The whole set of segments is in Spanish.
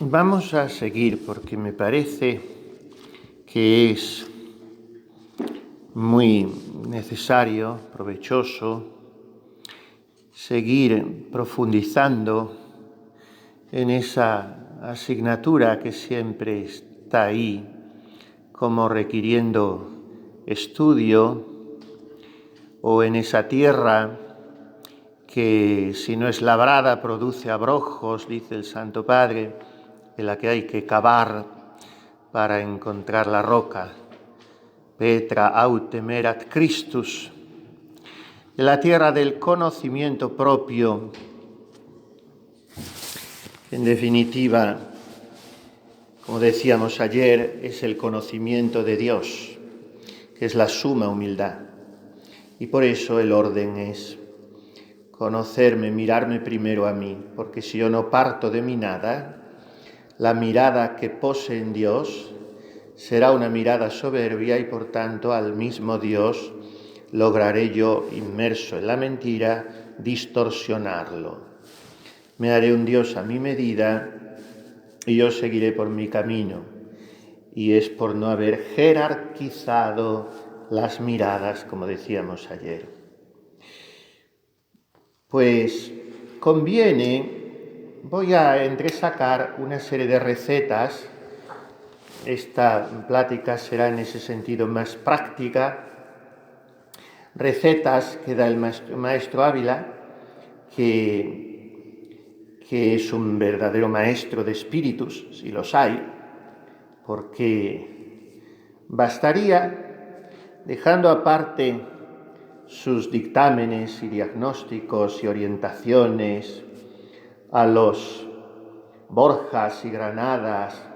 Vamos a seguir porque me parece que es muy necesario, provechoso, seguir profundizando en esa asignatura que siempre está ahí como requiriendo estudio, o en esa tierra que si no es labrada produce abrojos, dice el Santo Padre, en la que hay que cavar para encontrar la roca. Petra autem erat Christus. En la tierra del conocimiento propio, en definitiva, como decíamos ayer, es el conocimiento de Dios, que es la suma humildad. Y por eso el orden es conocerme, mirarme primero a mí, porque si yo no parto de mi nada, la mirada que pose en Dios será una mirada soberbia y por tanto al mismo Dios lograré yo, inmerso en la mentira, distorsionarlo. Me haré un Dios a mi medida y yo seguiré por mi camino. Y es por no haber jerarquizado las miradas, como decíamos ayer. Pues conviene, voy a entresacar una serie de recetas. Esta plática será en ese sentido más práctica. Recetas que da el maestro Ávila, que es un verdadero maestro de espíritus, si los hay, porque bastaría, dejando aparte sus dictámenes y diagnósticos y orientaciones a los Borjas y Granadas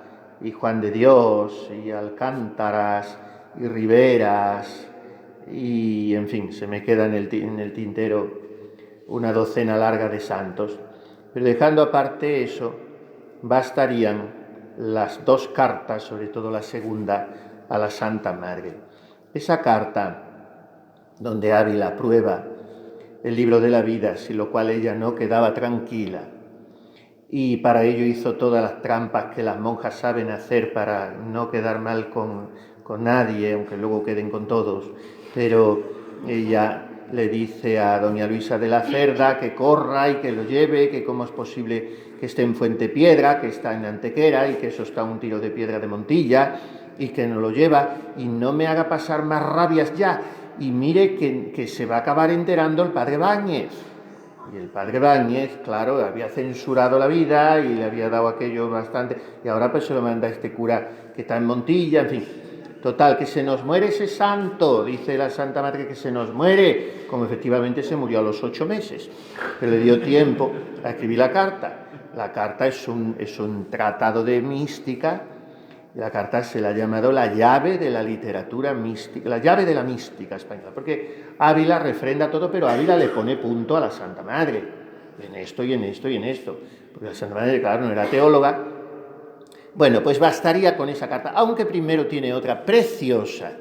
y Juan de Dios y Alcántaras y Riveras y, en fin, se me queda en el tintero una docena larga de santos. Pero dejando aparte eso, bastarían las dos cartas, sobre todo la segunda, a la Santa Madre. Esa carta donde Ávila prueba el libro de la vida, sin lo cual ella no quedaba tranquila, y para ello hizo todas las trampas que las monjas saben hacer para no quedar mal con nadie, aunque luego queden con todos, pero ella le dice a doña Luisa de la Cerda que corra y que lo lleve, que cómo es posible que esté en Fuentepiedra, que está en Antequera y que eso está a un tiro de piedra de Montilla y que no lo lleva y no me haga pasar más rabias ya. Y mire que se va a acabar enterando el padre Báñez. Y el padre Báñez, claro, había censurado la vida y le había dado aquello bastante, y ahora pues se lo manda este cura que está en Montilla, en fin. Total, que se nos muere ese santo, dice la Santa Madre que se nos muere, como efectivamente se murió a los 8 meses, pero le dio tiempo a escribir la carta. La carta es un tratado de mística. La carta se la ha llamado la llave de la literatura mística, la llave de la mística española, porque Ávila refrenda todo, pero Ávila le pone punto a la Santa Madre, en esto y en esto y en esto, porque la Santa Madre, claro, no era teóloga. Bueno, pues bastaría con esa carta, aunque primero tiene otra preciosa,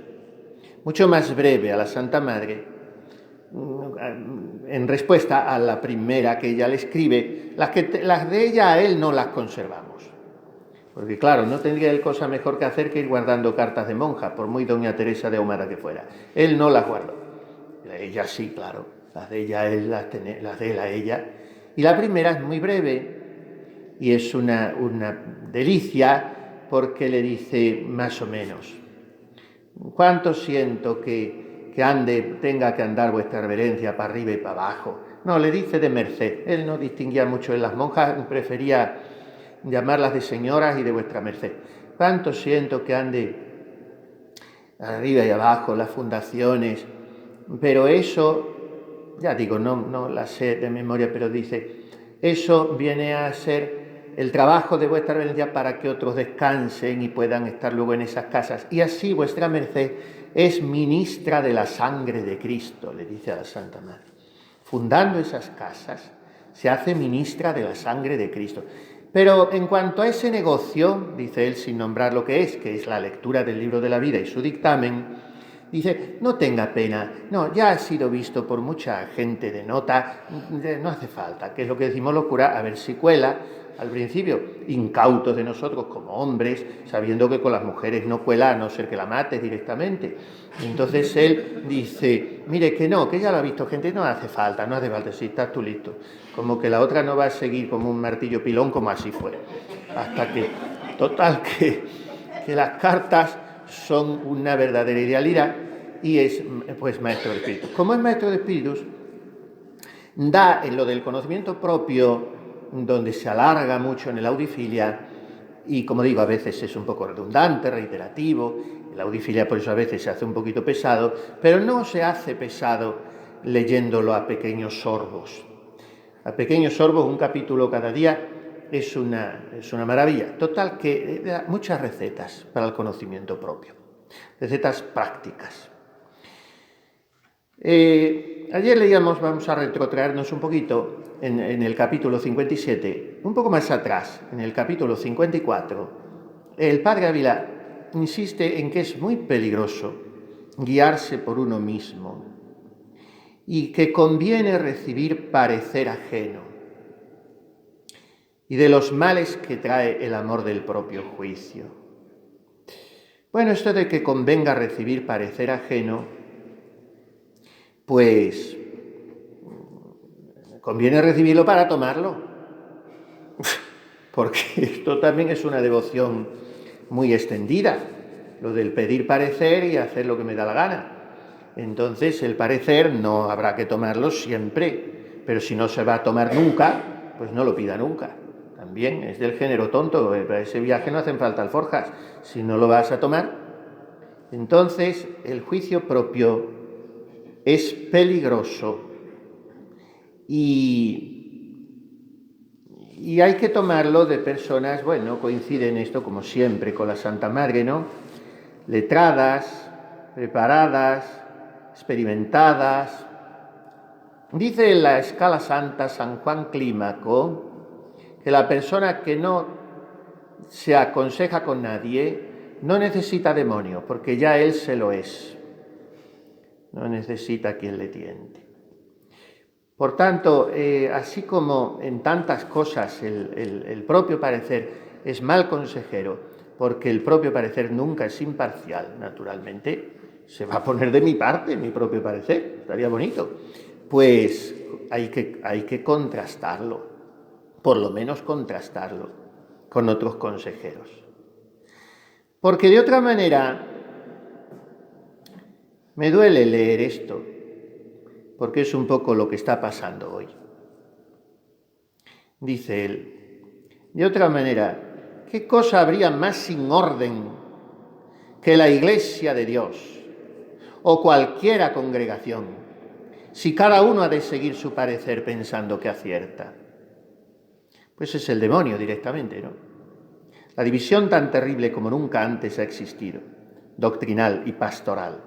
mucho más breve a la Santa Madre, en respuesta a la primera que ella le escribe. Las de ella a él no las conservamos. Porque claro, no tendría él cosa mejor que hacer que ir guardando cartas de monja, por muy doña Teresa de Ahumada que fuera. Él no las guardó. Ella sí, claro. Las de ella él, las de él a ella. Y la primera es muy breve y es una delicia porque le dice más o menos: ¿cuánto siento que tenga que andar vuestra reverencia para arriba y para abajo? No, le dice de merced. Él no distinguía mucho en las monjas, prefería llamarlas de señoras y de vuestra merced. ¿Cuánto siento que ande arriba y abajo las fundaciones? Pero eso, ya digo, no la sé de memoria, pero dice, eso viene a ser el trabajo de vuestra reverencia para que otros descansen y puedan estar luego en esas casas. Y así vuestra merced es ministra de la sangre de Cristo, le dice a la Santa Madre. Fundando esas casas, se hace ministra de la sangre de Cristo. Pero en cuanto a ese negocio, dice él sin nombrar lo que es la lectura del libro de la vida y su dictamen, dice, no tenga pena, no, ya ha sido visto por mucha gente de nota, no hace falta, que es lo que decimos los curas, a ver si cuela, al principio, incautos de nosotros como hombres, sabiendo que con las mujeres no cuela a no ser que la mates directamente. Entonces él dice, mire que no, que ya lo ha visto gente, no hace falta, si estás tú listo. Como que la otra no va a seguir como un martillo pilón, como así fue. Hasta que, total, que las cartas son una verdadera idealidad y es pues maestro de espíritus. Como es maestro de espíritus, da en lo del conocimiento propio, donde se alarga mucho en el audifilia, y como digo, a veces es un poco redundante, reiterativo, el audifilia por eso a veces se hace un poquito pesado, pero no se hace pesado leyéndolo a pequeños sorbos. A pequeños sorbos, un capítulo cada día es una maravilla. Total, que da muchas recetas para el conocimiento propio, recetas prácticas. Ayer leíamos, vamos a retrotraernos un poquito, en el capítulo 57, un poco más atrás, en el capítulo 54, el padre Ávila insiste en que es muy peligroso guiarse por uno mismo y que conviene recibir parecer ajeno y de los males que trae el amor del propio juicio. Bueno, esto de que convenga recibir parecer ajeno, pues conviene recibirlo para tomarlo, porque esto también es una devoción muy extendida, lo del pedir parecer y hacer lo que me da la gana. Entonces el parecer no habrá que tomarlo siempre, pero si no se va a tomar nunca, pues no lo pida nunca. También es del género tonto, para ese viaje no hacen falta alforjas, si no lo vas a tomar. Entonces el juicio propio es peligroso y hay que tomarlo de personas, bueno, coincide en esto como siempre con la Santa Madre, ¿no? Letradas, preparadas, experimentadas. Dice en la escala santa San Juan Clímaco que la persona que no se aconseja con nadie no necesita demonio, porque ya él se lo es. No necesita quien le tiente. Por tanto, así como en tantas cosas el propio parecer es mal consejero, porque el propio parecer nunca es imparcial, naturalmente, se va a poner de mi parte mi propio parecer, estaría bonito, pues hay que contrastarlo, por lo menos contrastarlo con otros consejeros. Porque de otra manera, me duele leer esto, porque es un poco lo que está pasando hoy. Dice él, de otra manera, ¿qué cosa habría más sin orden que la Iglesia de Dios o cualquiera congregación, si cada uno ha de seguir su parecer pensando que acierta? Pues es el demonio directamente, ¿no? La división tan terrible como nunca antes ha existido, doctrinal y pastoral,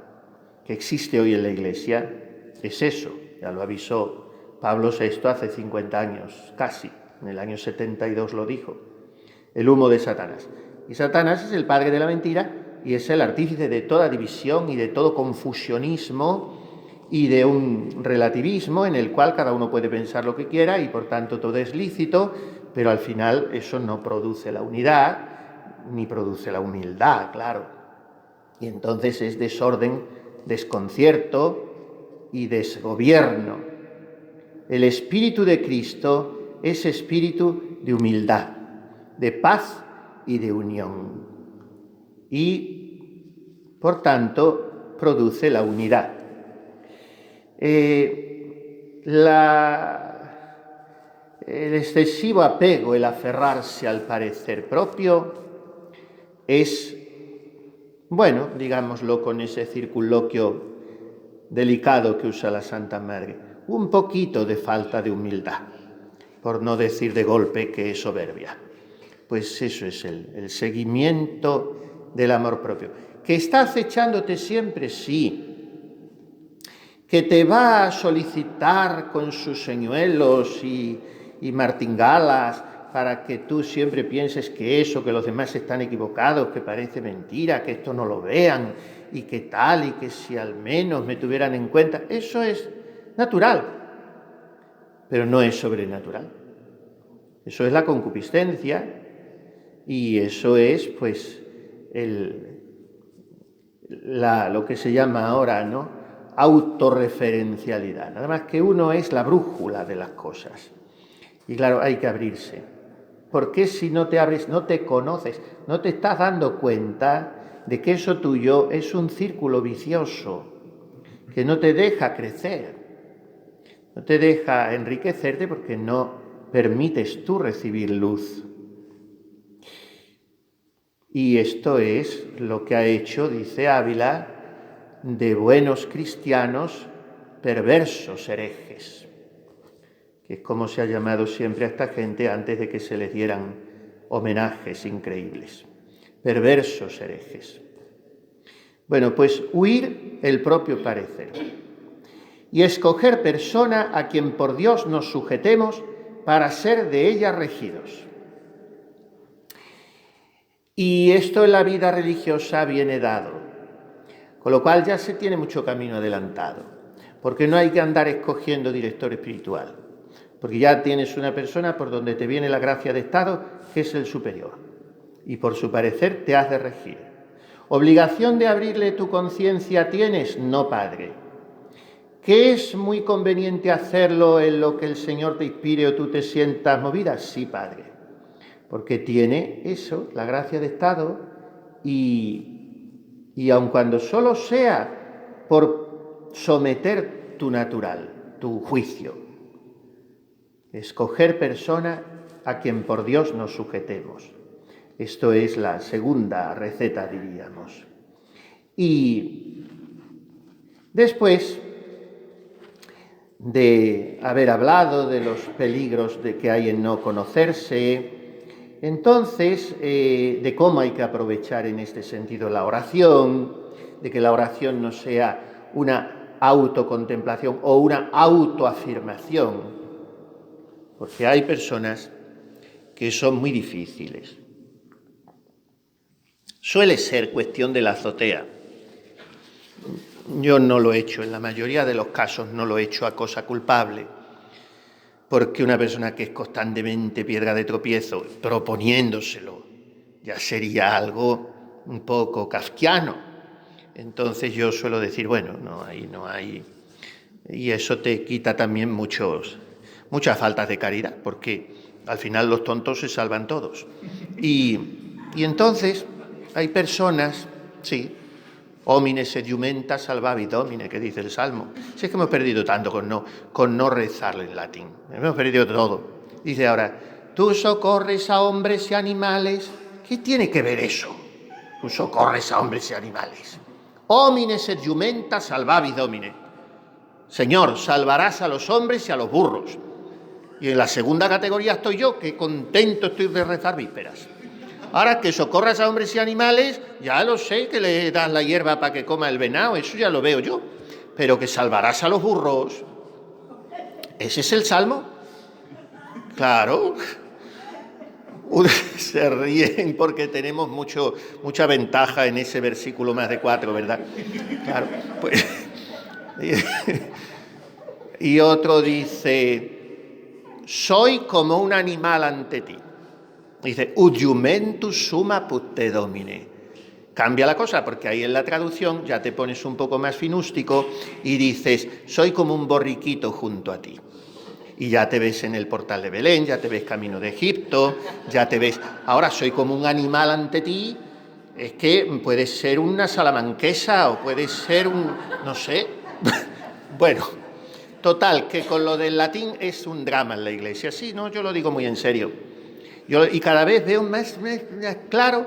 que existe hoy en la Iglesia, es eso, ya lo avisó Pablo VI hace 50 años, casi, en el año 72 lo dijo, el humo de Satanás. Y Satanás es el padre de la mentira y es el artífice de toda división y de todo confusionismo y de un relativismo en el cual cada uno puede pensar lo que quiera y por tanto todo es lícito, pero al final eso no produce la unidad ni produce la humildad, claro. Y entonces es desorden, desconcierto y desgobierno. El espíritu de Cristo es espíritu de humildad, de paz y de unión. Y, por tanto, produce la unidad. El excesivo apego, el aferrarse al parecer propio, es, bueno, digámoslo con ese circunloquio delicado que usa la Santa Madre, un poquito de falta de humildad, por no decir de golpe que es soberbia. Pues eso es el seguimiento del amor propio. ¿Que está acechándote siempre? Sí. ¿Que te va a solicitar con sus señuelos y martingalas para que tú siempre pienses que eso, que los demás están equivocados, que parece mentira, que esto no lo vean y que tal, y que si al menos me tuvieran en cuenta? Eso es natural, pero no es sobrenatural. Eso es la concupiscencia y eso es, pues, lo que se llama ahora, ¿no?, autorreferencialidad. Nada más que uno es la brújula de las cosas. Y claro, hay que abrirse. Porque si no te abres, no te conoces, no te estás dando cuenta de que eso tuyo es un círculo vicioso que no te deja crecer, no te deja enriquecerte porque no permites tú recibir luz. Y esto es lo que ha hecho, dice Ávila, de buenos cristianos perversos herejes, que es como se ha llamado siempre a esta gente antes de que se les dieran homenajes increíbles. Perversos herejes. Bueno, pues huir el propio parecer y escoger persona a quien por Dios nos sujetemos para ser de ella regidos. Y esto en la vida religiosa viene dado, con lo cual ya se tiene mucho camino adelantado, porque no hay que andar escogiendo director espiritual, porque ya tienes una persona por donde te viene la gracia de Estado, que es el superior, y por su parecer te has de regir. ¿Obligación de abrirle tu conciencia tienes? No, Padre. ¿Que es muy conveniente hacerlo en lo que el Señor te inspire o tú te sientas movida? Sí, Padre, porque tiene eso, la gracia de Estado, y aun cuando solo sea por someter tu natural, tu juicio, escoger persona a quien por Dios nos sujetemos. Esto es la segunda receta, diríamos. Y después de haber hablado de los peligros de que hay en no conocerse, entonces, de cómo hay que aprovechar en este sentido la oración, de que la oración no sea una autocontemplación o una autoafirmación, porque hay personas que son muy difíciles. Suele ser cuestión de la azotea. Yo no lo he hecho, en la mayoría de los casos no lo he hecho a cosa culpable, porque una persona que es constantemente piedra de tropiezo, proponiéndoselo, ya sería algo un poco kafkiano. Entonces yo suelo decir, bueno, no hay. Y eso te quita también muchas faltas de caridad, porque al final los tontos se salvan todos. Y entonces hay personas, sí, homines et jumenta salvavi Domine, que dice el Salmo. Si es que hemos perdido tanto con no rezarlo en latín. Hemos perdido todo. Dice ahora, tú socorres a hombres y animales. ¿Qué tiene que ver eso? Tú socorres a hombres y animales. Homines et jumenta salvavi Domine. Señor, salvarás a los hombres y a los burros. Y en la segunda categoría estoy yo, que contento estoy de rezar vísperas. Ahora, que socorras a hombres y animales, ya lo sé, que le das la hierba para que coma el venado, eso ya lo veo yo. Pero que salvarás a los burros, ¿ese es el Salmo? Claro. Se ríen porque tenemos mucha ventaja en ese versículo más de 4, ¿verdad? Claro, pues. Y otro dice, soy como un animal ante ti. Dice, ut jumentus summa putte Domine. Cambia la cosa, porque ahí en la traducción ya te pones un poco más finústico y dices, soy como un borriquito junto a ti. Y ya te ves en el portal de Belén, ya te ves camino de Egipto, ya te ves, ahora soy como un animal ante ti, es que puede ser una salamanquesa o puede ser no sé. Bueno, total, que con lo del latín es un drama en la Iglesia. Sí, no, yo lo digo muy en serio. Y cada vez veo más claro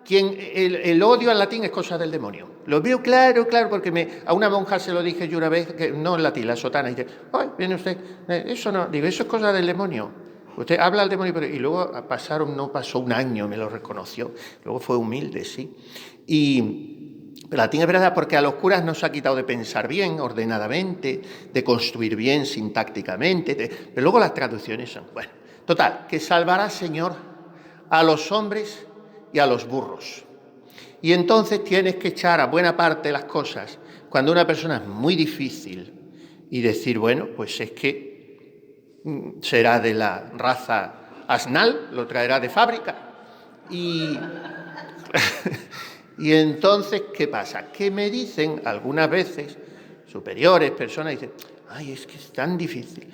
el odio al latín es cosa del demonio. Lo veo claro, porque a una monja se lo dije yo una vez, que no en latín, la sotana, y dice, ¡ay, viene usted! Eso no, digo, eso es cosa del demonio. Usted habla al demonio, y luego no pasó un año, me lo reconoció. Luego fue humilde, sí. Y el latín es verdad porque a los curas nos ha quitado de pensar bien, ordenadamente, de construir bien sintácticamente, pero luego las traducciones son, bueno, total, que salvará, Señor, a los hombres y a los burros. Y entonces tienes que echar a buena parte las cosas cuando una persona es muy difícil y decir, bueno, pues es que será de la raza asnal, lo traerá de fábrica. Y entonces, ¿qué pasa? Que me dicen algunas veces, superiores, personas, dicen, ay, es que es tan difícil,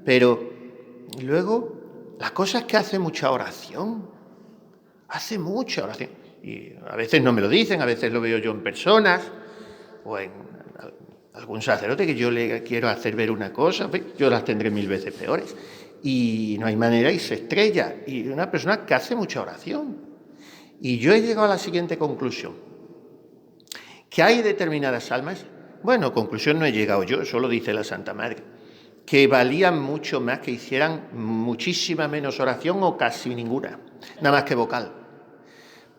pero luego la cosa es que hace mucha oración, y a veces no me lo dicen, a veces lo veo yo en personas, o en algún sacerdote que yo le quiero hacer ver una cosa, yo las tendré 1000 veces peores, y no hay manera y se estrella, y una persona que hace mucha oración. Y yo he llegado a la siguiente conclusión, que hay determinadas almas, bueno, conclusión no he llegado yo, eso lo dice la Santa Madre, que valían mucho más, que hicieran muchísima menos oración o casi ninguna, nada más que vocal.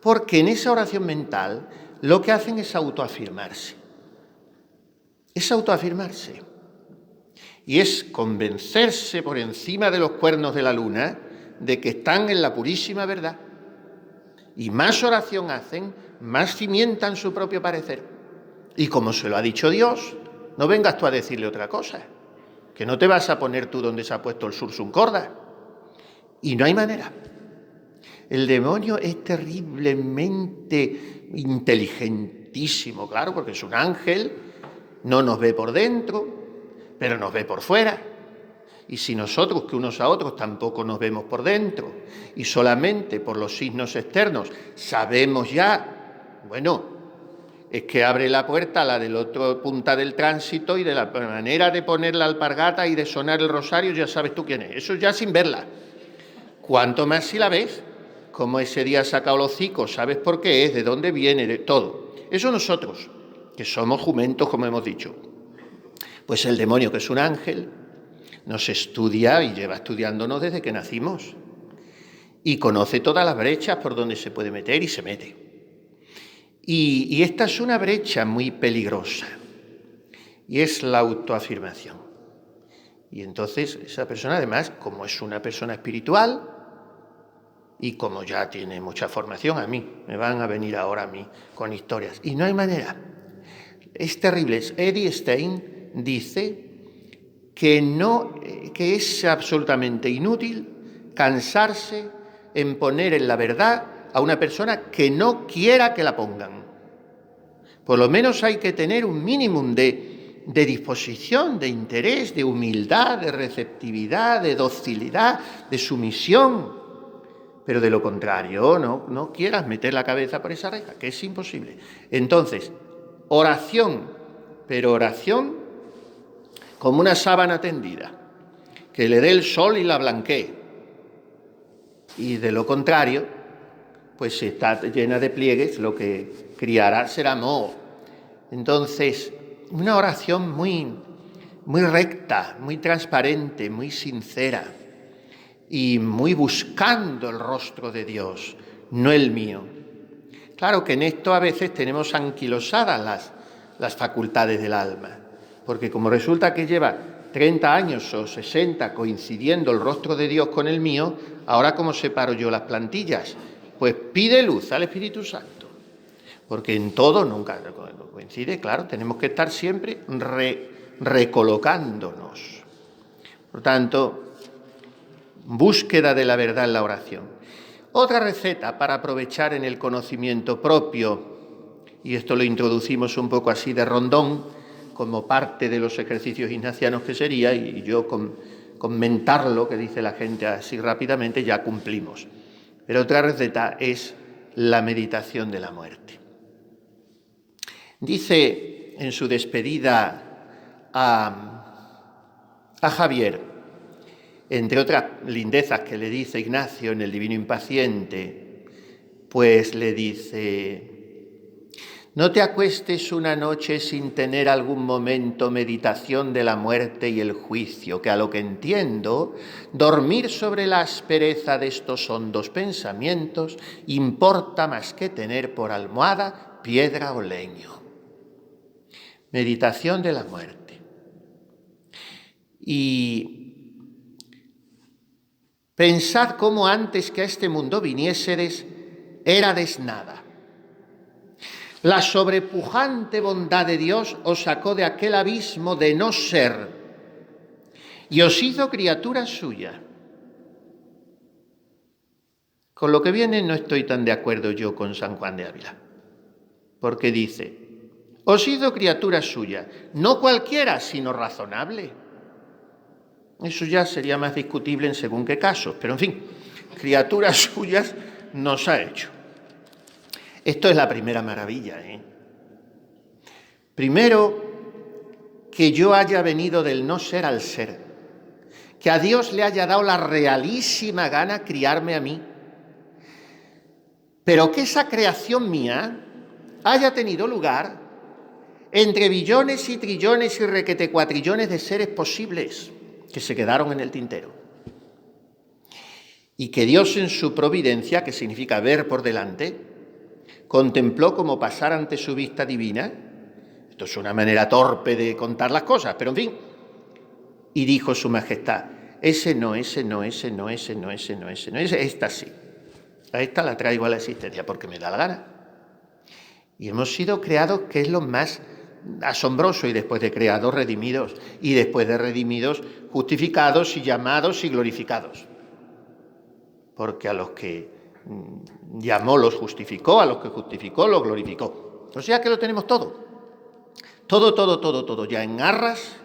Porque en esa oración mental lo que hacen es autoafirmarse. Y es convencerse por encima de los cuernos de la luna de que están en la purísima verdad. Y más oración hacen, más cimientan su propio parecer. Y como se lo ha dicho Dios, no vengas tú a decirle otra cosa, que no te vas a poner tú donde se ha puesto el sursum corda. Y no hay manera. El demonio es terriblemente inteligentísimo, claro, porque es un ángel, no nos ve por dentro, pero nos ve por fuera. Y si nosotros, que unos a otros, tampoco nos vemos por dentro, y solamente por los signos externos sabemos ya, bueno, es que abre la puerta a la del otro punta del tránsito y de la manera de poner la alpargata y de sonar el rosario ya sabes tú quién es. Eso ya sin verla. Cuanto más si la ves, como ese día ha sacado los hocicos, sabes por qué es, de dónde viene, de todo. Eso nosotros, que somos jumentos, como hemos dicho. Pues el demonio, que es un ángel, nos estudia y lleva estudiándonos desde que nacimos. Y conoce todas las brechas por donde se puede meter y se mete. Y esta es una brecha muy peligrosa. Y es la autoafirmación. Y entonces esa persona, además, como es una persona espiritual, y como ya tiene mucha formación, a mí, me van a venir ahora a mí con historias. Y no hay manera. Es terrible. Eddie Stein dice que es absolutamente inútil cansarse en poner en la verdad a una persona que no quiera que la pongan. Por lo menos hay que tener un mínimo de disposición, de interés, de humildad, de receptividad, de docilidad, de sumisión. Pero de lo contrario, no quieras meter la cabeza por esa reja, que es imposible. Entonces, oración, pero oración como una sábana tendida, que le dé el sol y la blanquee. Y de lo contrario, pues si está llena de pliegues, lo que criará será moho. Entonces, una oración muy recta, muy transparente, muy sincera, y muy buscando el rostro de Dios, no el mío. Claro que en esto a veces tenemos anquilosadas las facultades del alma, porque como resulta que lleva 30 años o 60 coincidiendo el rostro de Dios con el mío, ahora ¿cómo separo yo las plantillas? Pues pide luz al Espíritu Santo, porque en todo nunca coincide, claro, tenemos que estar siempre recolocándonos. Por tanto, búsqueda de la verdad en la oración. Otra receta para aprovechar en el conocimiento propio, y esto lo introducimos un poco así de rondón, como parte de los ejercicios ignacianos que sería, y yo con mentarlo, que dice la gente así rápidamente, ya cumplimos. Pero otra receta es la meditación de la muerte. Dice en su despedida a Javier, entre otras lindezas que le dice Ignacio en el Divino Impaciente, pues le dice: no te acuestes una noche sin tener algún momento meditación de la muerte y el juicio, que a lo que entiendo, dormir sobre la aspereza de estos hondos pensamientos importa más que tener por almohada piedra o leño. Meditación de la muerte. Y pensad cómo antes que a este mundo viniesedes, érades nada. La sobrepujante bondad de Dios os sacó de aquel abismo de no ser y os hizo criatura suya. Con lo que viene no estoy tan de acuerdo yo con San Juan de Ávila, porque dice: os hizo criatura suya, no cualquiera, sino razonable. Eso ya sería más discutible en según qué casos, pero en fin, criaturas suyas nos ha hecho. Esto es la primera maravilla, Primero, que yo haya venido del no ser al ser, que a Dios le haya dado la realísima gana criarme a mí, pero que esa creación mía haya tenido lugar entre billones y trillones y requetecuatrillones de seres posibles que se quedaron en el tintero. Y que Dios en su providencia, que significa ver por delante, contempló como pasar ante su vista divina. Esto es una manera torpe de contar las cosas, pero en fin. Y dijo su majestad: ese no, esta sí. A esta la traigo a la existencia porque me da la gana. Y hemos sido creados, que es lo más asombroso, y después de creados, redimidos, y después de redimidos, justificados y llamados y glorificados. Porque a los que llamó los justificó, a los que justificó los glorificó. O sea que lo tenemos todo. Todo, ya en arras,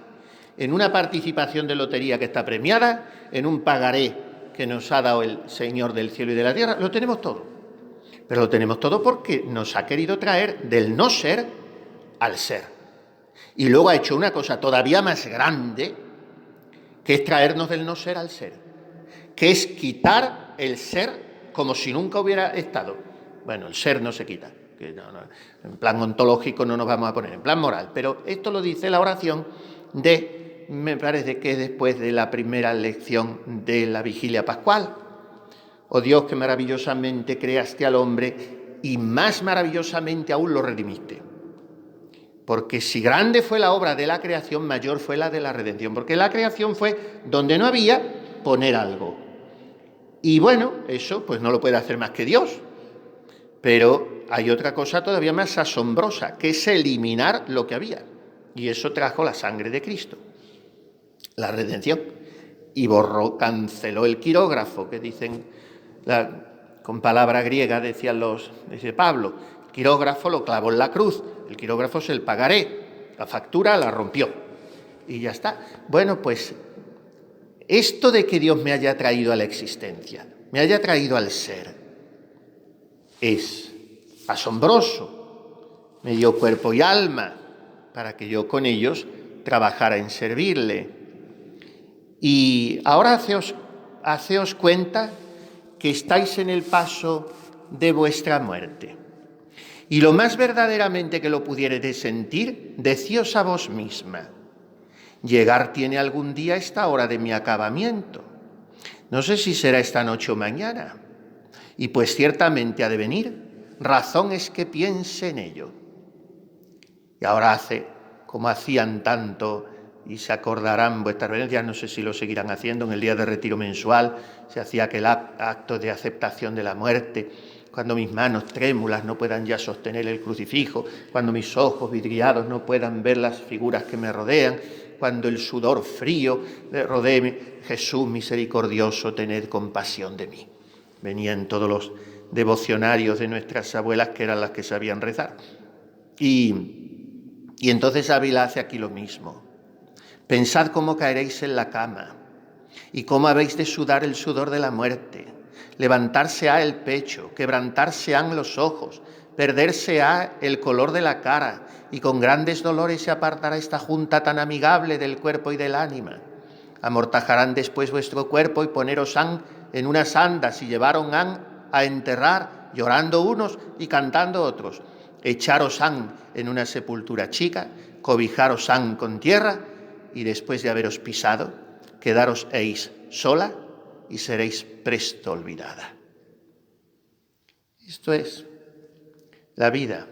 en una participación de lotería que está premiada, en un pagaré que nos ha dado el Señor del cielo y de la tierra, lo tenemos todo. Pero lo tenemos todo porque nos ha querido traer del no ser al ser. Y luego ha hecho una cosa todavía más grande, que es traernos del no ser al ser, que es quitar el ser como si nunca hubiera estado. Bueno, el ser no se quita, que no, en plan ontológico no nos vamos a poner, en plan moral, pero esto lo dice la oración me parece que después de la primera lección de la vigilia pascual. Oh Dios, que maravillosamente creaste al hombre y más maravillosamente aún lo redimiste. Porque si grande fue la obra de la creación, mayor fue la de la redención. Porque la creación fue donde no había, poner algo. Y bueno, eso pues no lo puede hacer más que Dios. Pero hay otra cosa todavía más asombrosa, que es eliminar lo que había. Y eso trajo la sangre de Cristo, la redención. Y canceló el quirógrafo, que dicen, con palabra griega dice Pablo, el quirógrafo lo clavó en la cruz, el quirógrafo es el pagaré, la factura la rompió y ya está. Bueno, pues esto de que Dios me haya traído a la existencia, me haya traído al ser, es asombroso. Me dio cuerpo y alma para que yo con ellos trabajara en servirle. Y ahora haceos cuenta que estáis en el paso de vuestra muerte. Y lo más verdaderamente que lo pudieredes sentir, decíos a vos misma: llegar tiene algún día esta hora de mi acabamiento. No sé si será esta noche o mañana. Y pues ciertamente ha de venir. Razón es que piense en ello. Y ahora hace como hacían tanto, y se acordarán vuestras reverencias, no sé si lo seguirán haciendo, en el día de retiro mensual se hacía aquel acto de aceptación de la muerte, cuando mis manos trémulas no puedan ya sostener el crucifijo, cuando mis ojos vidriados no puedan ver las figuras que me rodean, cuando el sudor frío rodee: Jesús misericordioso, tened compasión de mí. Venían todos los devocionarios de nuestras abuelas, que eran las que sabían rezar. Y entonces Ávila hace aquí lo mismo. Pensad cómo caeréis en la cama y cómo habéis de sudar el sudor de la muerte. Levantarse ha el pecho, quebrantarse han los ojos, perderse ha el color de la cara, y con grandes dolores se apartará esta junta tan amigable del cuerpo y del ánima. Amortajarán después vuestro cuerpo y poneros han en unas andas y llevaron han a enterrar, llorando unos y cantando otros. Echaros han en una sepultura chica, cobijaros han con tierra, y después de haberos pisado, quedaros eis sola y seréis presto olvidada. Esto es la vida.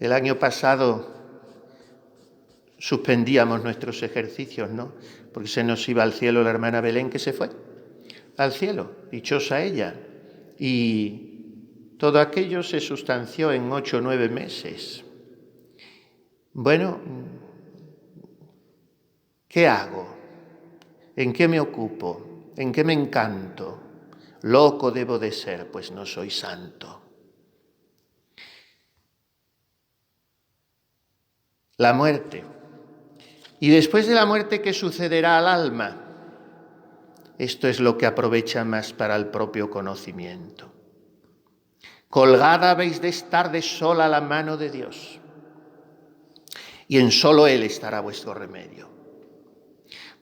El año pasado suspendíamos nuestros ejercicios, ¿no? Porque se nos iba al cielo la hermana Belén, que se fue al cielo, dichosa ella. Y todo aquello se sustanció en 8 o 9 meses. Bueno, ¿qué hago? ¿En qué me ocupo? ¿En qué me encanto? Loco debo de ser, pues no soy santo. La muerte. Y después de la muerte, ¿qué sucederá al alma? Esto es lo que aprovecha más para el propio conocimiento. Colgada habéis de estar de sola la mano de Dios, y en solo Él estará vuestro remedio.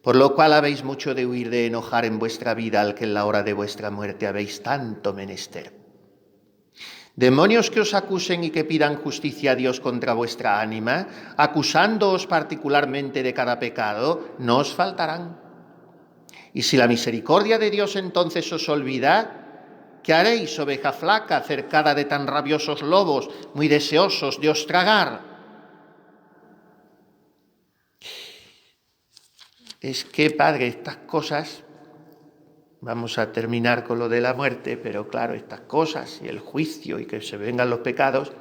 Por lo cual habéis mucho de huir de enojar en vuestra vida al que en la hora de vuestra muerte habéis tanto menester. Demonios que os acusen y que pidan justicia a Dios contra vuestra ánima, acusándoos particularmente de cada pecado, no os faltarán. Y si la misericordia de Dios entonces os olvida, ¿qué haréis, oveja flaca, cercada de tan rabiosos lobos, muy deseosos de os tragar? Es que, Padre, estas cosas, vamos a terminar con lo de la muerte, pero claro, estas cosas y el juicio y que se vengan los pecados,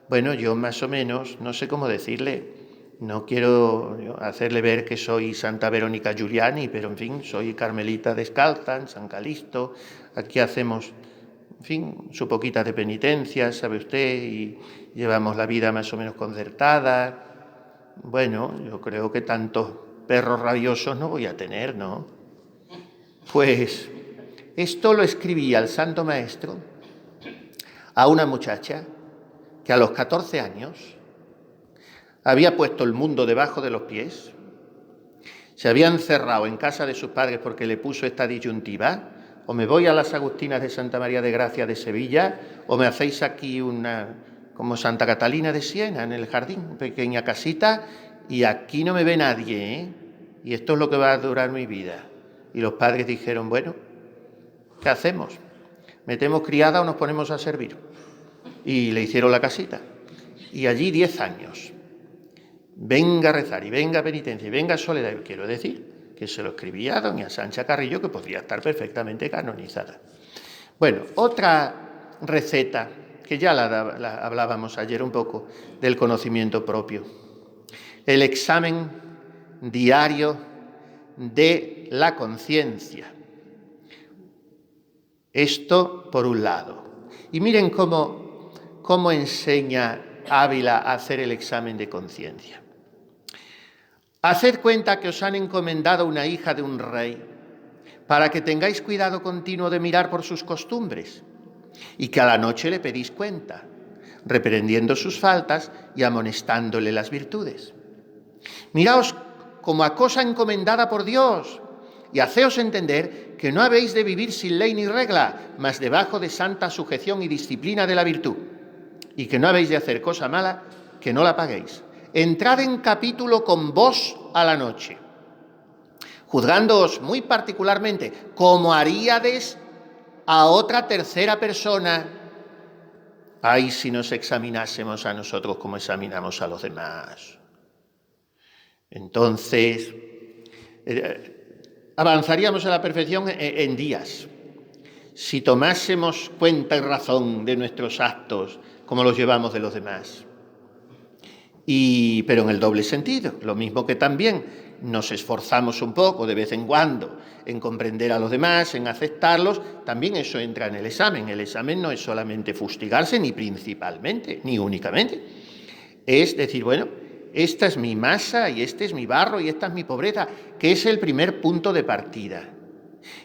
bueno, yo más o menos, no sé cómo decirle, no quiero hacerle ver que soy Santa Verónica Giuliani, pero en fin, soy carmelita descalza en San Calixto, aquí hacemos, en fin, su poquita de penitencia, sabe usted, y llevamos la vida más o menos concertada. Bueno, yo creo que tantos perros rabiosos no voy a tener, ¿no? Pues esto lo escribía el Santo Maestro a una muchacha que a los 14 años había puesto el mundo debajo de los pies, se había encerrado en casa de sus padres porque le puso esta disyuntiva: o me voy a las Agustinas de Santa María de Gracia de Sevilla, o me hacéis aquí una, como Santa Catalina de Siena, en el jardín, pequeña casita, y aquí no me ve nadie, ¿eh? Y esto es lo que va a durar mi vida. Y los padres dijeron, bueno, ¿qué hacemos? ¿Metemos criada o nos ponemos a servir? Y le hicieron la casita. Y allí 10 años. Venga a rezar, y venga a penitencia, y venga a soledad. Yo quiero decir que se lo escribía a doña Sancha Carrillo, que podría estar perfectamente canonizada. Bueno, otra receta, que ya la hablábamos ayer un poco, del conocimiento propio. El examen diario de la conciencia. Esto por un lado. Y miren cómo enseña Ávila a hacer el examen de conciencia. Haced cuenta que os han encomendado una hija de un rey, para que tengáis cuidado continuo de mirar por sus costumbres, y que a la noche le pedís cuenta, reprendiendo sus faltas y amonestándole las virtudes. Miraos como a cosa encomendada por Dios, y haceos entender que no habéis de vivir sin ley ni regla, mas debajo de santa sujeción y disciplina de la virtud, y que no habéis de hacer cosa mala que no la paguéis. Entrad en capítulo con vos a la noche, juzgándoos muy particularmente, como haríades a otra tercera persona. Ay, si nos examinásemos a nosotros como examinamos a los demás. Entonces, avanzaríamos a la perfección en días. Si tomásemos cuenta y razón de nuestros actos, como los llevamos de los demás. Pero en el doble sentido, lo mismo que también nos esforzamos un poco de vez en cuando en comprender a los demás, en aceptarlos, también eso entra en el examen. El examen no es solamente fustigarse, ni principalmente, ni únicamente. Es decir, bueno, esta es mi masa y este es mi barro y esta es mi pobreza, que es el primer punto de partida.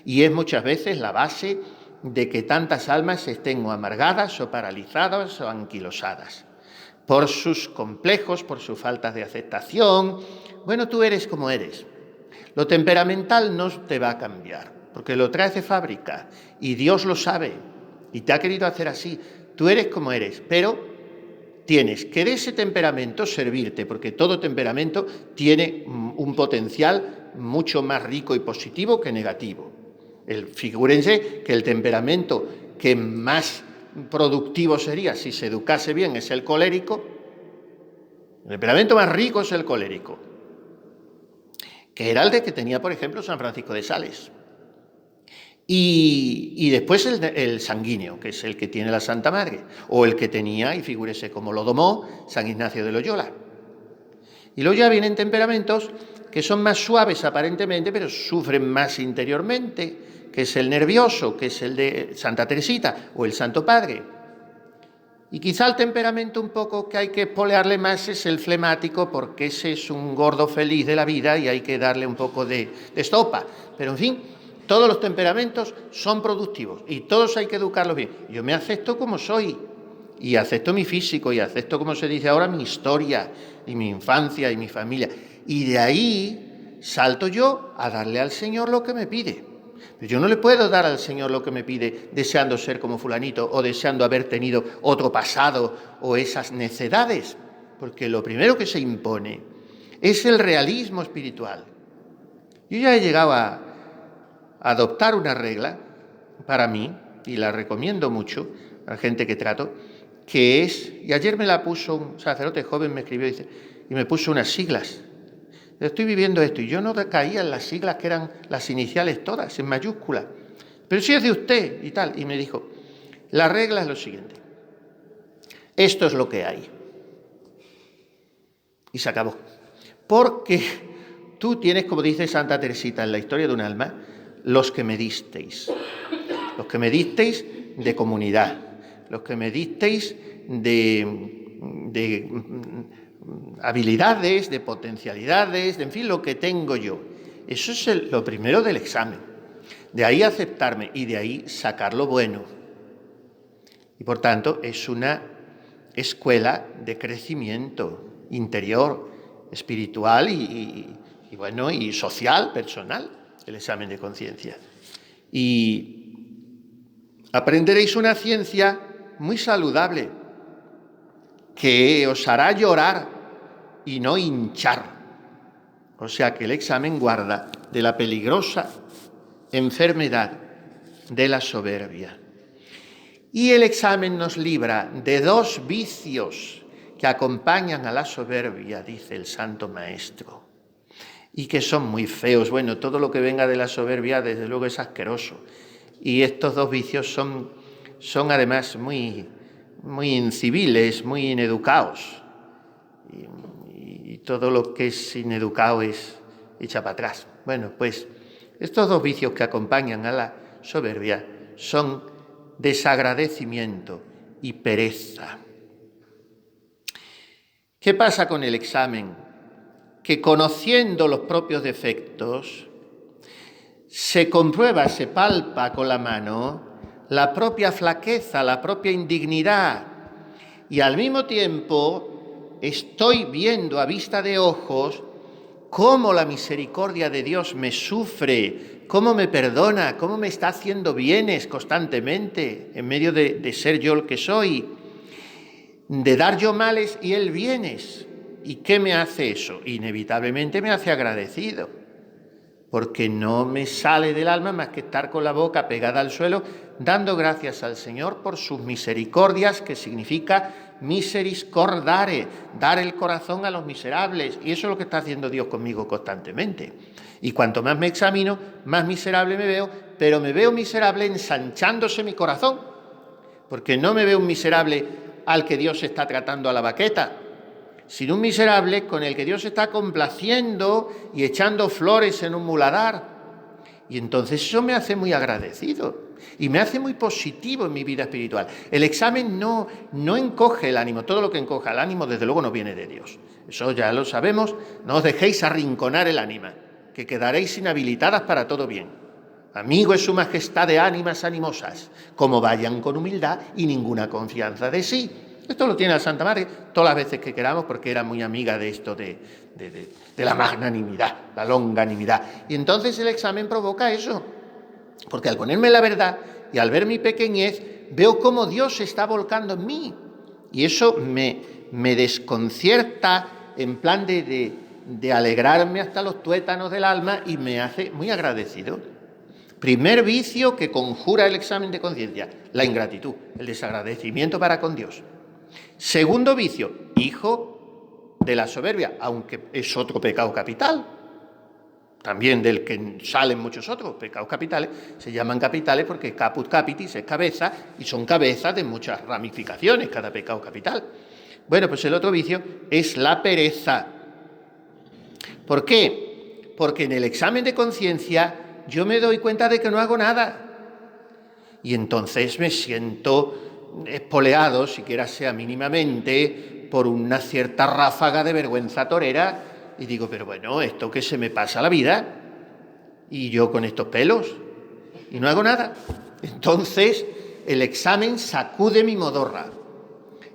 Y es muchas veces la base de que tantas almas estén o amargadas o paralizadas o anquilosadas por sus complejos, por su falta de aceptación. Bueno, tú eres como eres. Lo temperamental no te va a cambiar, porque lo traes de fábrica y Dios lo sabe y te ha querido hacer así. Tú eres como eres, pero tienes que de ese temperamento servirte, porque todo temperamento tiene un potencial mucho más rico y positivo que negativo. Figúrense que el temperamento que más productivo sería si se educase bien es el colérico. El temperamento más rico es el colérico, que era el de que tenía, por ejemplo, San Francisco de Sales. Y después el sanguíneo, que es el que tiene la Santa Madre, o el que tenía, y figúrese cómo lo domó, San Ignacio de Loyola. Y luego ya vienen temperamentos que son más suaves aparentemente, pero sufren más interiormente, que es el nervioso, que es el de Santa Teresita o el Santo Padre. Y quizá el temperamento un poco que hay que espolearle más es el flemático, porque ese es un gordo feliz de la vida y hay que darle un poco de estopa. Pero en fin, todos los temperamentos son productivos y todos hay que educarlos bien. Yo me acepto como soy y acepto mi físico y acepto, como se dice ahora, mi historia y mi infancia y mi familia. Y de ahí salto yo a darle al Señor lo que me pide. Pero yo no le puedo dar al Señor lo que me pide deseando ser como fulanito o deseando haber tenido otro pasado o esas necedades, porque lo primero que se impone es el realismo espiritual. Yo ya he llegado a adoptar una regla para mí, y la recomiendo mucho a la gente que trato, que es, y ayer me la puso un sacerdote joven, me escribió y me puso unas siglas. Estoy viviendo esto y yo no caía en las siglas que eran las iniciales todas, en mayúscula. Pero si es de usted y tal. Y me dijo, la regla es lo siguiente. Esto es lo que hay. Y se acabó. Porque tú tienes, como dice Santa Teresita en la historia de un alma, los que me disteis. Los que me disteis de comunidad. Los que me disteis de habilidades, de potencialidades, en fin, lo que tengo yo. Eso es lo primero del examen. De ahí aceptarme y de ahí sacar lo bueno. Y por tanto es una escuela de crecimiento interior, espiritual y social, personal, el examen de conciencia. Y aprenderéis una ciencia muy saludable, que os hará llorar y no hinchar. O sea que el examen guarda de la peligrosa enfermedad de la soberbia. Y el examen nos libra de dos vicios que acompañan a la soberbia, dice el Santo Maestro, y que son muy feos. Bueno, todo lo que venga de la soberbia, desde luego, es asqueroso. Y estos dos vicios son además muy inciviles, muy ineducados. Y todo lo que es ineducado es echa para atrás. Bueno, pues estos dos vicios que acompañan a la soberbia son desagradecimiento y pereza. ¿Qué pasa con el examen? Que conociendo los propios defectos, se comprueba, se palpa con la mano la propia flaqueza, la propia indignidad, y al mismo tiempo estoy viendo a vista de ojos cómo la misericordia de Dios me sufre, cómo me perdona, cómo me está haciendo bienes constantemente en medio de ser yo el que soy, de dar yo males y Él bienes. ¿Y qué me hace eso? Inevitablemente me hace agradecido, porque no me sale del alma más que estar con la boca pegada al suelo, dando gracias al Señor por sus misericordias, que significa miseris cordare, dar el corazón a los miserables. Y eso es lo que está haciendo Dios conmigo constantemente. Y cuanto más me examino, más miserable me veo, pero me veo miserable ensanchándose mi corazón, porque no me veo un miserable al que Dios está tratando a la baqueta, sino un miserable con el que Dios está complaciendo y echando flores en un muladar. Y entonces eso me hace muy agradecido y me hace muy positivo en mi vida espiritual. El examen no encoge el ánimo. Todo lo que encoja el ánimo, desde luego, no viene de Dios. Eso ya lo sabemos. No os dejéis arrinconar el ánima, que quedaréis inhabilitadas para todo bien. Amigo es su majestad de ánimas animosas, como vayan con humildad y ninguna confianza de sí. Esto lo tiene la Santa Madre todas las veces que queramos, porque era muy amiga de esto de la magnanimidad, la longanimidad. Y entonces el examen provoca eso, porque al ponerme la verdad y al ver mi pequeñez, veo cómo Dios se está volcando en mí. Y eso me desconcierta en plan de alegrarme hasta los tuétanos del alma y me hace muy agradecido. Primer vicio que conjura el examen de conciencia, la ingratitud, el desagradecimiento para con Dios. Segundo vicio, hijo de la soberbia, aunque es otro pecado capital, también del que salen muchos otros pecados capitales. Se llaman capitales porque caput capitis es cabeza, y son cabezas de muchas ramificaciones cada pecado capital. Bueno, pues el otro vicio es la pereza. ¿Por qué? Porque en el examen de conciencia yo me doy cuenta de que no hago nada. Y entonces me siento espoleado, siquiera sea mínimamente, por una cierta ráfaga de vergüenza torera, y digo, pero bueno, esto que se me pasa la vida, y yo con estos pelos, y no hago nada. Entonces el examen sacude mi modorra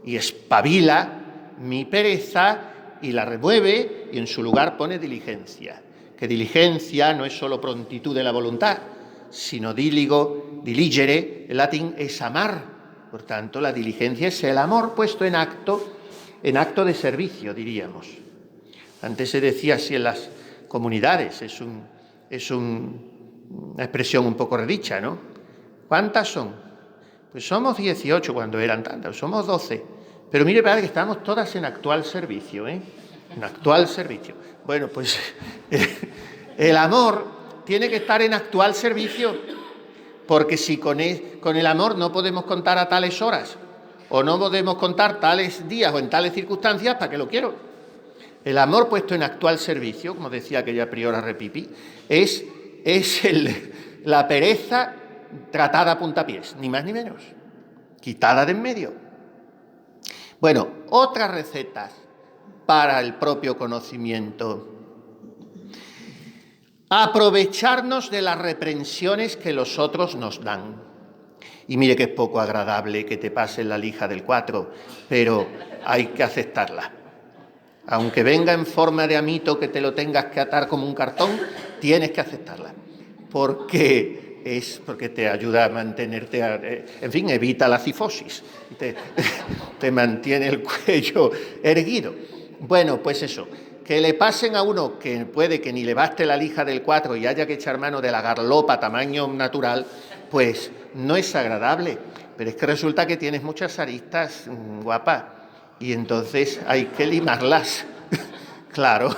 y espabila mi pereza y la remueve, y en su lugar pone diligencia. Que diligencia no es solo prontitud de la voluntad, sino diligere, el latín es amar. Por tanto, la diligencia es el amor puesto en acto de servicio, diríamos. Antes se decía así en las comunidades, es una expresión un poco redicha, ¿no? ¿Cuántas son? Pues somos 18 cuando eran tantas, somos 12. Pero mire, padre, que estamos todas en actual servicio, ¿eh? En actual servicio. Bueno, pues el amor tiene que estar en actual servicio, porque si con el amor no podemos contar a tales horas, o no podemos contar tales días o en tales circunstancias, ¿para qué lo quiero? El amor puesto en actual servicio, como decía aquella priora Repipi, es la pereza tratada a puntapiés, ni más ni menos, quitada de en medio. Bueno, otras recetas para el propio conocimiento. Aprovecharnos de las reprensiones que los otros nos dan. Y mire que es poco agradable que te pasen la lija del 4, pero hay que aceptarla. Aunque venga en forma de amito que te lo tengas que atar como un cartón, tienes que aceptarla. Porque te ayuda a mantenerte, en fin, evita la cifosis, te mantiene el cuello erguido. Bueno, pues eso, que le pasen a uno que puede que ni le baste la lija del 4 y haya que echar mano de la garlopa tamaño natural, pues no es agradable. Pero es que resulta que tienes muchas aristas, guapa, y entonces hay que limarlas. Claro.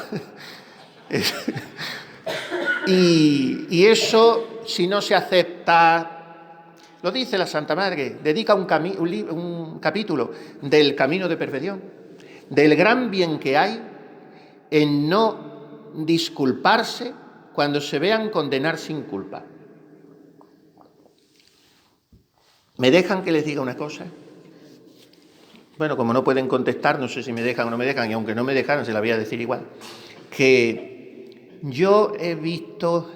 Y eso, si no se acepta, lo dice la Santa Madre, dedica un capítulo del camino de perfección, del gran bien que hay en no disculparse cuando se vean condenar sin culpa. ¿Me dejan que les diga una cosa? Bueno, como no pueden contestar, no sé si me dejan o no me dejan, y aunque no me dejaran, se la voy a decir igual, que yo he visto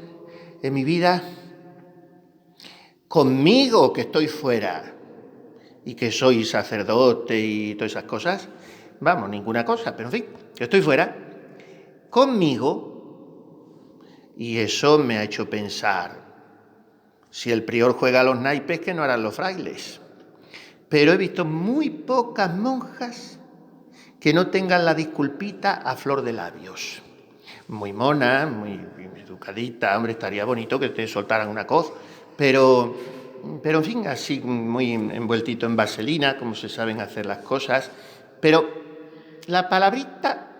en mi vida, conmigo que estoy fuera y que soy sacerdote y todas esas cosas, vamos, ninguna cosa, pero en fin, que estoy fuera, conmigo, y eso me ha hecho pensar, si el prior juega a los naipes, que no harán los frailes. Pero he visto muy pocas monjas que no tengan la disculpita a flor de labios. Muy mona, muy educadita, hombre, estaría bonito que te soltaran una coz, pero en fin, así muy envueltito en vaselina, como se saben hacer las cosas, pero la palabrita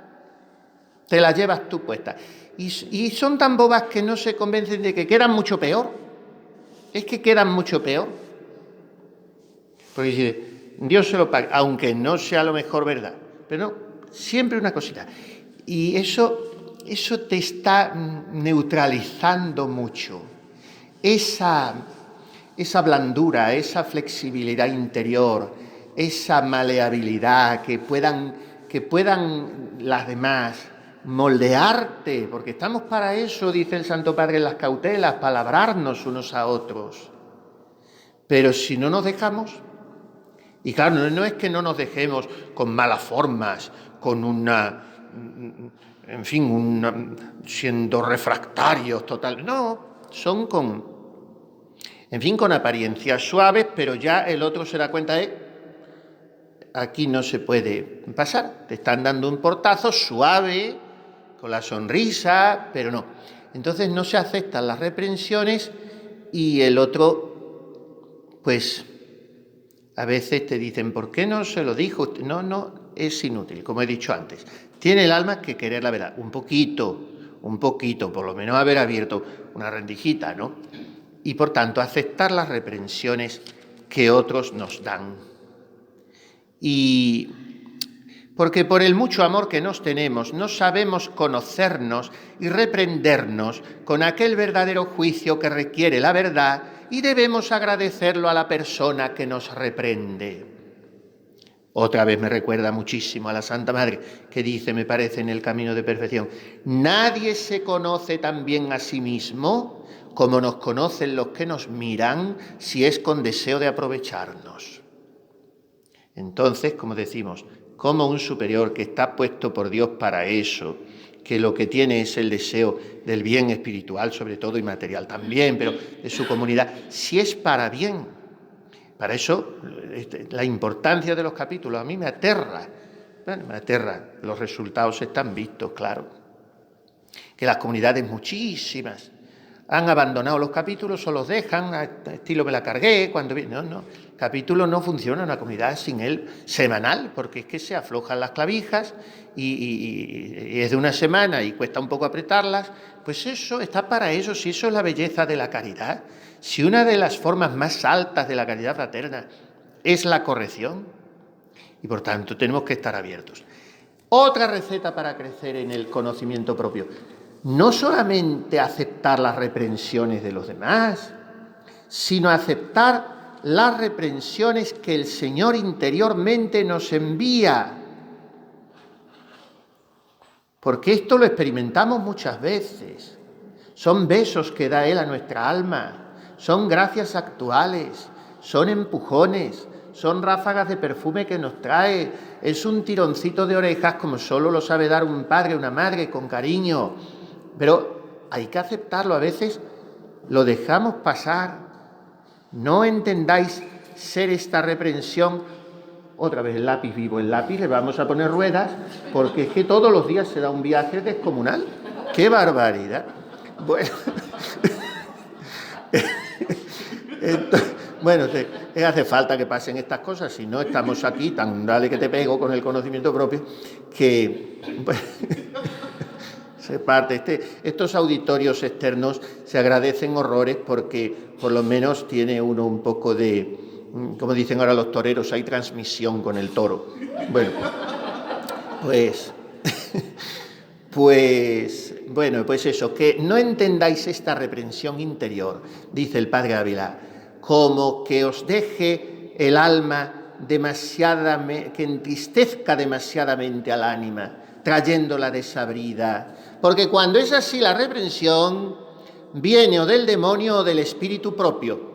te la llevas tú puesta. Y son tan bobas que no se convencen de que quedan mucho peor. Es que quedan mucho peor. Porque dice, Dios se lo paga, aunque no sea a lo mejor verdad. Pero no, siempre una cosita. Y eso te está neutralizando mucho. Esa blandura, esa flexibilidad interior, esa maleabilidad, que puedan las demás moldearte, porque estamos para eso, dice el Santo Padre en las cautelas, para labrarnos unos a otros. Pero si no nos dejamos, y claro, no es que no nos dejemos con malas formas, con siendo refractarios total, no, son con apariencias suaves, pero ya el otro se da cuenta de, aquí no se puede pasar, te están dando un portazo suave, con la sonrisa, pero no. Entonces no se aceptan las reprensiones y el otro, pues, a veces te dicen, ¿por qué no se lo dijo usted? No, es inútil, como he dicho antes. Tiene el alma que querer la verdad, un poquito, por lo menos haber abierto una rendijita, ¿no? Y por tanto, aceptar las reprensiones que otros nos dan. Y porque por el mucho amor que nos tenemos no sabemos conocernos y reprendernos con aquel verdadero juicio que requiere la verdad y debemos agradecerlo a la persona que nos reprende. Otra vez me recuerda muchísimo a la Santa Madre, que dice, me parece, en el Camino de Perfección, nadie se conoce tan bien a sí mismo como nos conocen los que nos miran, si es con deseo de aprovecharnos. Entonces, como decimos, como un superior que está puesto por Dios para eso, que lo que tiene es el deseo del bien espiritual, sobre todo, y material también, pero de su comunidad, si es para bien. Para eso, la importancia de los capítulos a mí me aterra. Bueno, me aterra. Los resultados están vistos, claro. Que las comunidades, muchísimas, han abandonado los capítulos o los dejan, a estilo me la cargué, cuando... No. Capítulo no funciona una comunidad sin él semanal, porque es que se aflojan las clavijas y es de una semana y cuesta un poco apretarlas. Pues eso está para eso, si eso es la belleza de la caridad. Si una de las formas más altas de la caridad fraterna es la corrección, y por tanto tenemos que estar abiertos. Otra receta para crecer en el conocimiento propio, no solamente aceptar las reprensiones de los demás, sino aceptar las reprensiones que el Señor interiormente nos envía. Porque esto lo experimentamos muchas veces. Son besos que da Él a nuestra alma, son gracias actuales, son empujones, son ráfagas de perfume que nos trae, es un tironcito de orejas como solo lo sabe dar un padre o una madre con cariño. Pero hay que aceptarlo, a veces lo dejamos pasar. No entendáis ser esta reprensión, otra vez el lápiz vivo, el lápiz le vamos a poner ruedas, porque es que todos los días se da un viaje descomunal. ¡Qué barbaridad! Bueno, bueno, hace falta que pasen estas cosas, si no estamos aquí tan dale que te pego con el conocimiento propio, que... se parte. Estos auditorios externos se agradecen horrores porque por lo menos tiene uno un poco de, como dicen ahora los toreros, hay transmisión con el toro. Bueno, pues eso, que no entendáis esta reprensión interior, dice el Padre Ávila, como que os deje el alma que entristezca demasiadamente al ánima, trayéndola desabrida. Porque cuando es así la reprensión, viene o del demonio o del espíritu propio.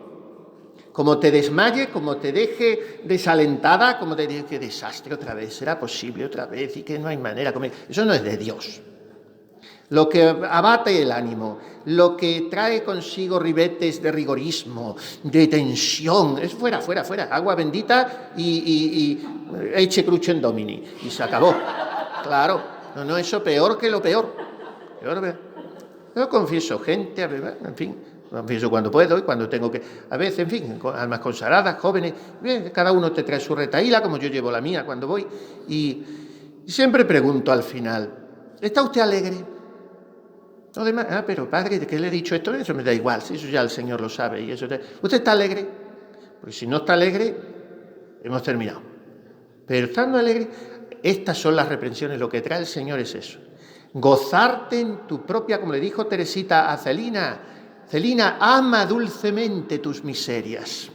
Como te desmaye, como te deje desalentada, como te diga, qué desastre otra vez, será posible otra vez y que no hay manera. Eso no es de Dios. Lo que abate el ánimo, lo que trae consigo ribetes de rigorismo, de tensión, es fuera, agua bendita y eche crucem domini, y se acabó. Claro, no, eso peor que lo peor. Yo confieso gente, en fin, confieso cuando puedo y cuando tengo que, a veces, en fin, almas consagradas, jóvenes, cada uno te trae su retahíla, como yo llevo la mía cuando voy, y siempre pregunto al final, ¿está usted alegre? No, pero padre, ¿de qué le he dicho esto? Eso me da igual, si eso ya el Señor lo sabe. Y eso ¿usted está alegre? Porque si no está alegre, hemos terminado. Pero estando alegre, estas son las reprensiones, lo que trae el Señor es eso. Gozarte en tu propia, como le dijo Teresita a Celina, ama dulcemente tus miserias.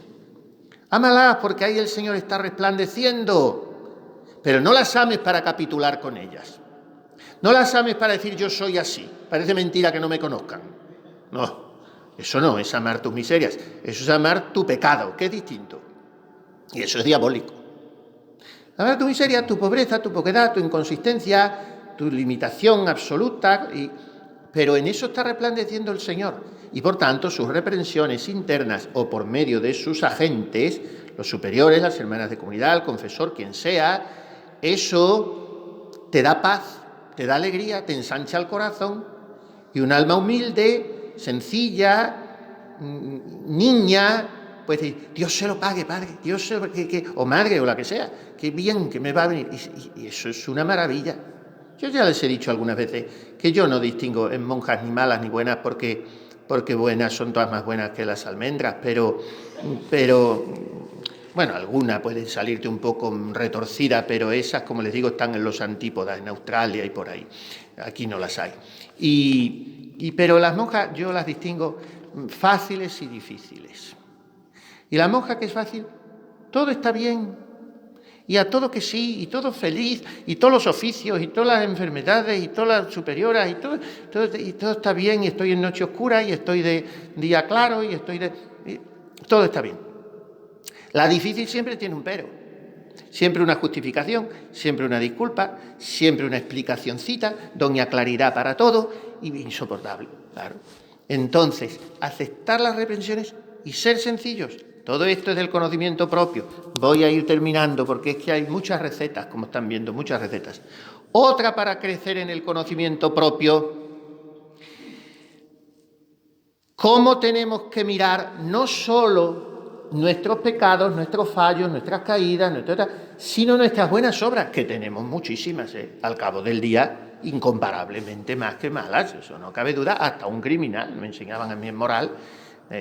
Ámalas porque ahí el Señor está resplandeciendo, pero no las ames para capitular con ellas. No las ames para decir yo soy así. Parece mentira que no me conozcan. No, eso no es amar tus miserias. Eso es amar tu pecado, que es distinto. Y eso es diabólico. Amar tu miseria, tu pobreza, tu poquedad, tu inconsistencia, tu limitación absoluta, pero en eso está resplandeciendo el Señor. Y por tanto, sus reprensiones internas o por medio de sus agentes, los superiores, las hermanas de comunidad, el confesor, quien sea, eso te da paz, te da alegría, te ensancha el corazón y un alma humilde, sencilla, niña, pues Dios se lo pague, padre, Dios se lo, o madre o la que sea, qué bien que me va a venir. Y eso es una maravilla. Yo ya les he dicho algunas veces que yo no distingo en monjas ni malas ni buenas porque buenas son todas más buenas que las almendras, pero Bueno, algunas pueden salirte un poco retorcidas, pero esas, como les digo, están en los antípodas, en Australia y por ahí. Aquí no las hay. Pero las monjas yo las distingo fáciles y difíciles. Y la monja que es fácil, todo está bien, y a todo que sí, y todo feliz, y todos los oficios, y todas las enfermedades, y todas las superioras, y todo está bien, y estoy en noche oscura, y estoy de día claro, y todo está bien. La difícil siempre tiene un pero, siempre una justificación, siempre una disculpa, siempre una explicacioncita, doña claridad para todo, y insoportable, claro. Entonces, aceptar las reprensiones y ser sencillos. Todo esto es del conocimiento propio. Voy a ir terminando porque es que hay muchas recetas, como están viendo, muchas recetas. Otra para crecer en el conocimiento propio. ¿Cómo tenemos que mirar no solo nuestros pecados, nuestros fallos, nuestras caídas, sino nuestras buenas obras, que tenemos muchísimas, al cabo del día, incomparablemente más que malas, eso no cabe duda, hasta un criminal, me enseñaban a mí en moral,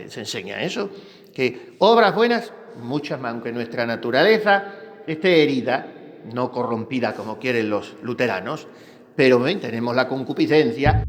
se enseña eso, que obras buenas, muchas más, aunque nuestra naturaleza esté herida, no corrompida como quieren los luteranos, pero tenemos la concupiscencia.